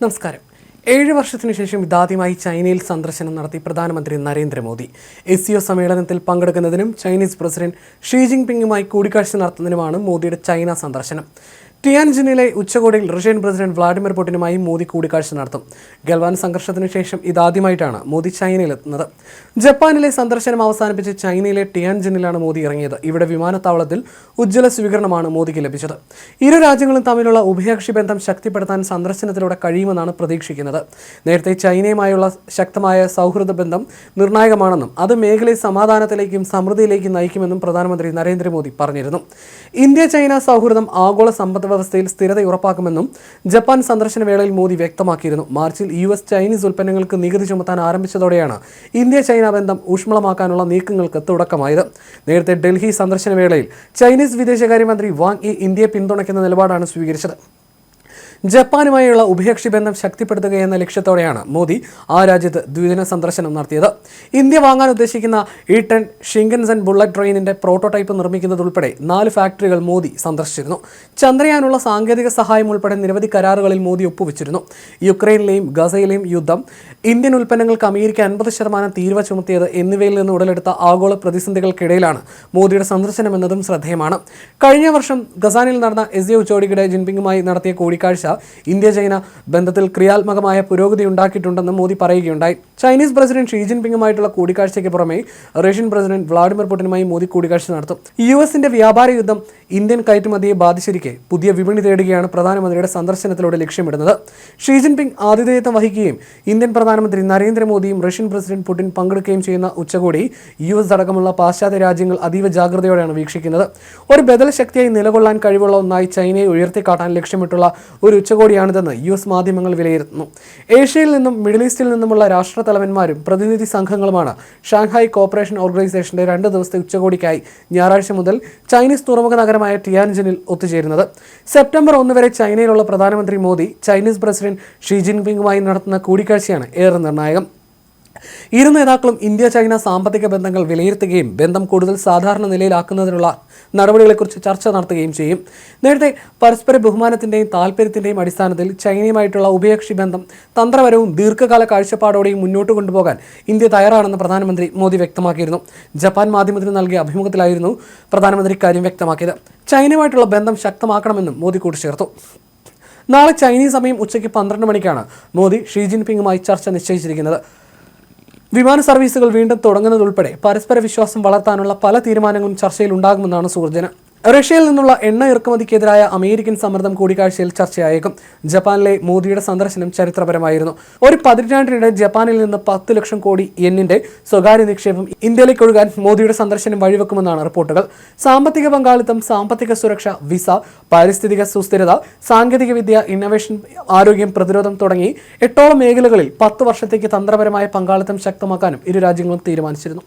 നമസ്കാരം. 7 വർഷത്തിനു ശേഷം ഇതാദ്യമായി ചൈനയിൽ സന്ദർശനം നടത്തി പ്രധാനമന്ത്രി നരേന്ദ്രമോദി. SCO സമ്മേളനത്തിൽ പങ്കെടുക്കുന്നതിനും ചൈനീസ് പ്രസിഡന്റ് ഷീ ജിൻപിങ്ങുമായി കൂടിക്കാഴ്ച നടത്തുന്നതിനുമാണ് മോദിയുടെ ചൈന സന്ദർശനം. ടിയാൻജിനിലെ ഉച്ചകോടിയിൽ റഷ്യൻ പ്രസിഡന്റ് വ്ളാഡിമിർ പുടിനുമായി മോദി കൂടിക്കാഴ്ച നടത്തും. ഗൽവാൻ സംഘർഷത്തിനു ശേഷം ഇതാദ്യമായിട്ടാണ് മോദി ചൈനയിലെത്തുന്നത്. ജപ്പാനിലെ സന്ദർശനം അവസാനിപ്പിച്ച് ചൈനയിലെ ടിയാൻജിനിലാണ് മോദി ഇറങ്ങിയത്. ഇവിടെ വിമാനത്താവളത്തിൽ ഉജ്ജ്വല സ്വീകരണമാണ് മോദിക്ക് ലഭിച്ചത്. ഇരു രാജ്യങ്ങളും തമ്മിലുള്ള ഉഭയകക്ഷി ബന്ധം ശക്തിപ്പെടുത്താൻ സന്ദർശനത്തിലൂടെ കഴിയുമെന്നാണ് പ്രതീക്ഷിക്കുന്നത്. നേരത്തെ ചൈനയുമായുള്ള ശക്തമായ സൗഹൃദ ബന്ധം നിർണായകമാണെന്നും അത് മേഖലയിൽ സമാധാനത്തിലേക്കും സമൃദ്ധിയിലേക്കും നയിക്കുമെന്നും പ്രധാനമന്ത്രി നരേന്ദ്രമോദി പറഞ്ഞിരുന്നു. ഇന്ത്യ ചൈന സൗഹൃദം ആഗോള സമ്പദ് വ്യവസ്ഥയിൽ സ്ഥിരത ഉറപ്പാക്കുമെന്നും ജപ്പാൻ സന്ദർശന വേളയിൽ മോദി വ്യക്തമാക്കിയിരുന്നു. മാർച്ചിൽ US ചൈനീസ് ഉൽപ്പന്നങ്ങൾക്ക് നികുതി ചുമത്താൻ ആരംഭിച്ചതോടെയാണ് ഇന്ത്യ ചൈന ബന്ധം ഊഷ്മളമാക്കാനുള്ള നീക്കങ്ങൾക്ക് തുടക്കമായത്. നേരത്തെ ഡൽഹി സന്ദർശന വേളയിൽ ചൈനീസ് വിദേശകാര്യമന്ത്രി വാങ് യി ഇന്ത്യയെ പിന്തുണയ്ക്കുന്ന നിലപാടാണ് സ്വീകരിച്ചത്. ജപ്പാനുമായുള്ള ഉഭയകക്ഷി ബന്ധം ശക്തിപ്പെടുത്തുകയെന്ന ലക്ഷ്യത്തോടെയാണ് മോദി ആ രാജ്യത്ത് ദ്വിദിന സന്ദർശനം നടത്തിയത്. ഇന്ത്യ വാങ്ങാൻ ഉദ്ദേശിക്കുന്ന E10 ഷിങ്കൻസൻ ബുള്ളറ്റ് ട്രെയിനിന്റെ പ്രോട്ടോടൈപ്പ് നിർമ്മിക്കുന്നതുൾപ്പെടെ 4 ഫാക്ടറികൾ മോദി സന്ദർശിച്ചിരുന്നു. ചന്ദ്രയാനുള്ള സാങ്കേതിക സഹായം ഉൾപ്പെടെ നിരവധി കരാറുകളിൽ മോദി ഒപ്പുവെച്ചിരുന്നു. യുക്രൈനിലെയും ഗസയിലെയും യുദ്ധം, ഇന്ത്യൻ ഉൽപ്പന്നങ്ങൾക്ക് അമേരിക്ക 50% തീരുവ ചുമത്തിയത് എന്നിവയിൽ നിന്ന് ഉടലെടുത്ത ആഗോള പ്രതിസന്ധികൾക്കിടയിലാണ് മോദിയുടെ സന്ദർശനമെന്നതും ശ്രദ്ധേയമാണ്. കഴിഞ്ഞ വർഷം ഗസാനിൽ നടന്ന SCO ഉച്ചകോടിക്കിടെ ജിൻപിങ്ങുമായി നടത്തിയ കൂടിക്കാഴ്ച ഇന്ത്യ ചൈന ബന്ധത്തിൽ ക്രിയാത്മകമായ പുരോഗതി ഉണ്ടാക്കിയിട്ടുണ്ടെന്ന് മോദി പറയുകയുണ്ടായി. ചൈനീസ് പ്രസിഡന്റ് ഷീ ജിൻപിങ്ങുമായിട്ടുള്ള കൂടിക്കാഴ്ചയ്ക്ക് പുറമെ റഷ്യൻ പ്രസിഡന്റ് വ്ളാഡിമിർ പുടിനുമായി മോദി കൂടിക്കാഴ്ച നടത്തും. US-ന്റെ വ്യാപാര യുദ്ധം ഇന്ത്യൻ കയറ്റുമതിയെ ബാധിച്ചിരിക്കെ പുതിയ വിപണി തേടുകയാണ് പ്രധാനമന്ത്രിയുടെ സന്ദർശനത്തിലൂടെ ലക്ഷ്യമിടുന്നത്. ഷീ ജിൻപിങ് ആതിഥേയത്വം വഹിക്കുകയും ഇന്ത്യൻ പ്രധാനമന്ത്രി നരേന്ദ്രമോദിയും റഷ്യൻ പ്രസിഡന്റ് പുടിൻ പങ്കെടുക്കുകയും ചെയ്യുന്ന ഉച്ചകോടി US അടക്കമുള്ള പാശ്ചാത്യ രാജ്യങ്ങൾ അതീവ ജാഗ്രതയോടെയാണ് വീക്ഷിക്കുന്നത്. ഒരു ബദൽ ശക്തിയായി നിലകൊള്ളാൻ കഴിവുള്ള ഒന്നായി ചൈനയെ ഉയർത്തിക്കാട്ടാൻ ലക്ഷ്യമിട്ടുള്ള ഒരു ഉച്ചകോടിയാണിതെന്ന് US മാധ്യമങ്ങൾ വിലയിരുത്തുന്നു. ഏഷ്യയിൽ നിന്നും മിഡിൽ ഈസ്റ്റിൽ നിന്നുമുള്ള രാഷ്ട്രതലവന്മാരും പ്രതിനിധി സംഘങ്ങളുമാണ് ഷാങ്ഹായ് കോപ്പറേഷൻ ഓർഗനൈസേഷന്റെ 2 ദിവസത്തെ ഉച്ചകോടിക്കായി ഞായറാഴ്ച മുതൽ ചൈനീസ് തുറമുഖ നഗരമായ ടിയാൻജിനിൽ ഒത്തുചേരുന്നത്. സെപ്റ്റംബർ 1 വരെ ചൈനയിലുള്ള പ്രധാനമന്ത്രി മോദി ചൈനീസ് പ്രസിഡന്റ് ഷീ ജിൻപിങ്ങുമായി നടത്തുന്ന കൂടിക്കാഴ്ചയാണ് ഏറെ നിർണായകം. ഇരു നേതാക്കളും ഇന്ത്യ ചൈന സാമ്പത്തിക ബന്ധങ്ങൾ വിലയിരുത്തുകയും ബന്ധം കൂടുതൽ സാധാരണ നിലയിലാക്കുന്നതിനുള്ള നടപടികളെക്കുറിച്ച് ചർച്ച നടത്തുകയും ചെയ്യും. നേരത്തെ പരസ്പര ബഹുമാനത്തിൻ്റെയും താൽപ്പര്യത്തിൻ്റെയും അടിസ്ഥാനത്തിൽ ചൈനയുമായിട്ടുള്ള ഉഭയകക്ഷി ബന്ധം തന്ത്രപരവും ദീർഘകാല കാഴ്ചപ്പാടോടെയും മുന്നോട്ട് കൊണ്ടുപോകാൻ ഇന്ത്യ തയ്യാറാണെന്ന് പ്രധാനമന്ത്രി മോദി വ്യക്തമാക്കിയിരുന്നു. ജപ്പാൻ മാധ്യമത്തിന് നൽകിയ അഭിമുഖത്തിലായിരുന്നു പ്രധാനമന്ത്രി കാര്യം വ്യക്തമാക്കിയത്. ചൈനയുമായിട്ടുള്ള ബന്ധം ശക്തമാക്കണമെന്നും മോദി കൂട്ടിച്ചേർത്തു. നാളെ ചൈനീസ് സമയം ഉച്ചയ്ക്ക് 12 മണിക്കാണ് മോദി ഷീ ജിൻപിങ്ങുമായി ചർച്ച നിശ്ചയിച്ചിരിക്കുന്നത്. വിമാന സർവീസുകൾ വീണ്ടും തുടങ്ങുന്നതുൾപ്പെടെ പരസ്പര വിശ്വാസം വളർത്താനുള്ള പല തീരുമാനങ്ങളും ചർച്ചയിൽ ഉണ്ടാകുമെന്നാണ് സൂചന. റഷ്യയിൽ നിന്നുള്ള എണ്ണ ഇറക്കുമതിക്കെതിരായ അമേരിക്കൻ സമ്മർദ്ദം കൂടിക്കാഴ്ചയിൽ ചർച്ചയായേക്കും. ജപ്പാനിലെ മോദിയുടെ സന്ദർശനം ചരിത്രപരമായിരുന്നു. ഒരു പതിറ്റാണ്ടിനിടെ ജപ്പാനിൽ നിന്ന് 10 ലക്ഷം കോടി യെന്നിന്റെ സ്വകാര്യ നിക്ഷേപം ഇന്ത്യയിലേക്ക് ഒഴുകാൻ മോദിയുടെ സന്ദർശനം വഴിവെക്കുമെന്നാണ് റിപ്പോർട്ടുകൾ. സാമ്പത്തിക പങ്കാളിത്തം, സാമ്പത്തിക സുരക്ഷ, വിസ, പാരിസ്ഥിതിക സുസ്ഥിരത, സാങ്കേതികവിദ്യ, ഇന്നൊവേഷൻ, ആരോഗ്യം, പ്രതിരോധം തുടങ്ങി 8ഓളം മേഖലകളിൽ 10 വർഷത്തേക്ക് തന്ത്രപരമായ പങ്കാളിത്തം ശക്തമാക്കാനും ഇരു രാജ്യങ്ങളും തീരുമാനിച്ചിരുന്നു.